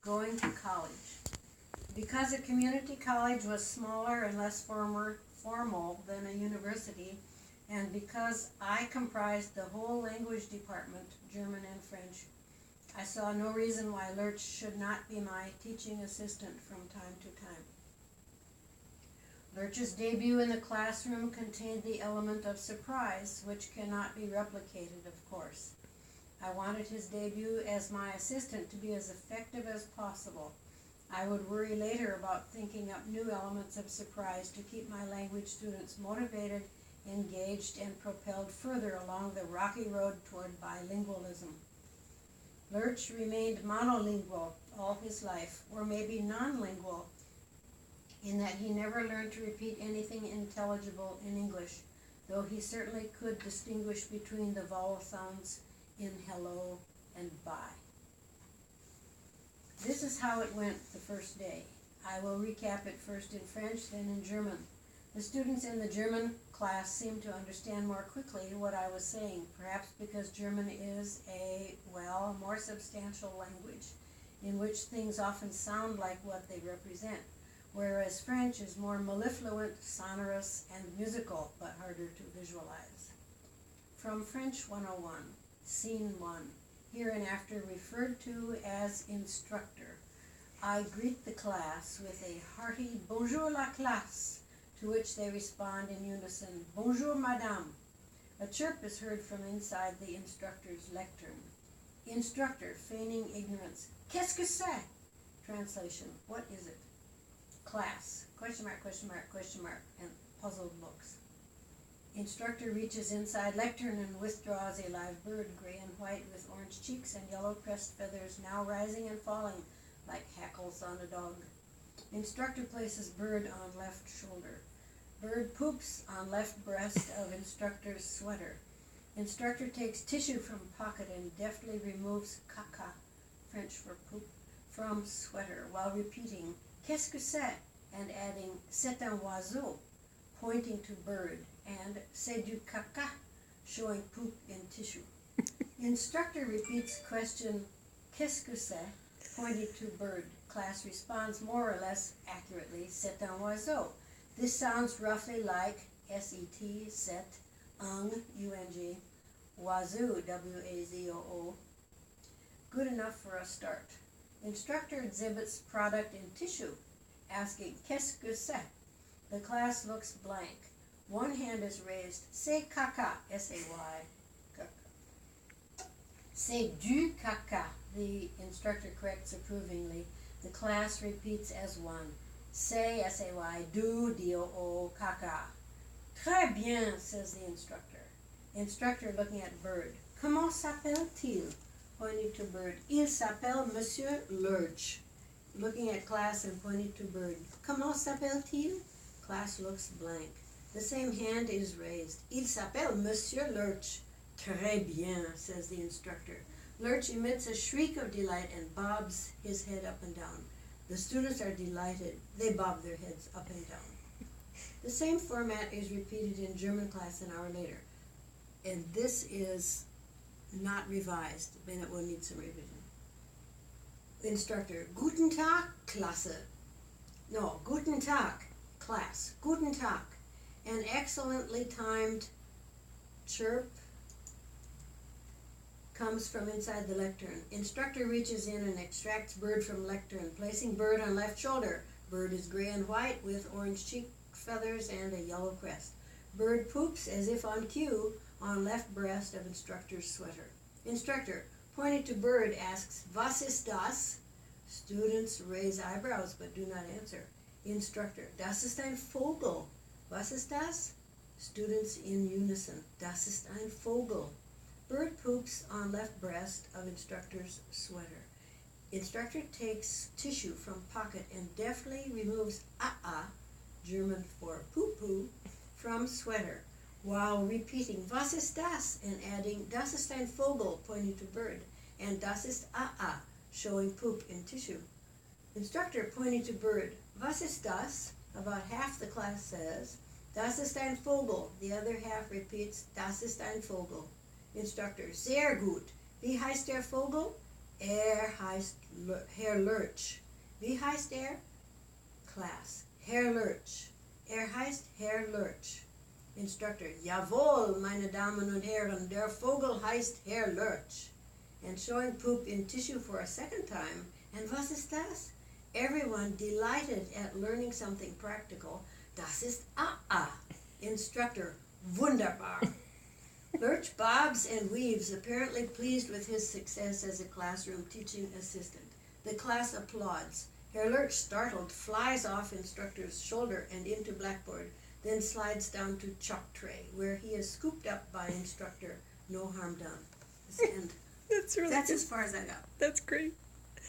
Going to college. Because a community college was smaller and less formal than a university, and because I comprised the whole language department, German and French, I saw no reason why Lurch should not be my teaching assistant from time to time. Lurch's debut in the classroom contained the element of surprise, which cannot be replicated, of course. I wanted his debut as my assistant to be as effective as possible. I would worry later about thinking up new elements of surprise to keep my language students motivated, engaged, and propelled further along the rocky road toward bilingualism. Lurch remained monolingual all his life, or maybe non-lingual, in that he never learned to repeat anything intelligible in English, though he certainly could distinguish between the vowel sounds in hello and bye. This is how it went the first day. I will recap it first in French, then in German. The students in the German class seemed to understand more quickly what I was saying, perhaps because German is a, more substantial language, in which things often sound like what they represent, whereas French is more mellifluent, sonorous, and musical, but harder to visualize. From French 101, Scene 1, hereinafter referred to as instructor. I greet the class with a hearty bonjour la classe, to which they respond in unison, bonjour madame. A chirp is heard from inside the instructor's lectern. Instructor, feigning ignorance, qu'est-ce que c'est? Translation, what is it? Class, question mark, question mark, question mark, and puzzled looks. Instructor reaches inside lectern and withdraws a live bird, gray and white, with orange cheeks and yellow crest feathers, now rising and falling like hackles on a dog. Instructor places bird on left shoulder. Bird poops on left breast of instructor's sweater. Instructor takes tissue from pocket and deftly removes caca, French for poop, from sweater, while repeating, qu'est-ce que c'est? And adding, c'est un oiseau, pointing to bird, and c'est du caca, showing poop in tissue. Instructor repeats question, qu'est-ce que c'est? Pointing to bird. Class responds more or less accurately, c'est un oiseau. This sounds roughly like S-E-T, set, U-N-G, wazoo, W-A-Z-O-O. Good enough for a start. Instructor exhibits product in tissue, asking, qu'est-ce que c'est? The class looks blank. One hand is raised, c'est caca, S-A-Y, caca. C'est du caca, the instructor corrects approvingly. The class repeats as one. C'est, S-A-Y, du, D-O-O, caca. Très bien, says the instructor. Instructor looking at bird. Comment s'appelle-t-il? Pointing to bird. Il s'appelle Monsieur Lurch. Looking at class and pointing to bird. Comment s'appelle-t-il? Class looks blank. The same hand is raised. Il s'appelle Monsieur Lurch. Très bien, says the instructor. Lurch emits a shriek of delight and bobs his head up and down. The students are delighted. They bob their heads up and down. The same format is repeated in German class an hour later. And this is not revised, then it will need some revision. Instructor, Guten Tag, Klasse. No, Guten Tag, class. Guten Tag. An excellently timed chirp comes from inside the lectern. Instructor reaches in and extracts bird from lectern, placing bird on left shoulder. Bird is gray and white with orange cheek feathers and a yellow crest. Bird poops as if on cue on left breast of instructor's sweater. Instructor, pointing to bird, asks, was ist das? Students raise eyebrows but do not answer. Instructor, das ist ein Vogel. Was ist das? Students in unison, das ist ein Vogel. Bird poops on left breast of instructor's sweater. Instructor takes tissue from pocket and deftly removes German for poo-poo, from sweater, while repeating was ist das and adding das ist ein Vogel, pointing to bird, and das ist showing poop in tissue. Instructor pointing to bird, was ist das? About half the class says, das ist ein Vogel. The other half repeats, das ist ein Vogel. Instructor, sehr gut. Wie heißt der Vogel? Herr Lurch. Wie heißt er? Class. Herr Lurch. Heißt Herr Lurch. Instructor. Jawohl, meine Damen und Herren, der Vogel heißt Herr Lurch. And showing poop in tissue for a second time. And was ist das? Everyone delighted at learning something practical. Das ist Instructor. Wunderbar. Lurch bobs and weaves, apparently pleased with his success as a classroom teaching assistant. The class applauds. Herr Lurch, startled, flies off instructor's shoulder and into blackboard, then slides down to chalk tray, where he is scooped up by instructor. No harm done. That's the end. That's really That's good. as far as I got. That's great.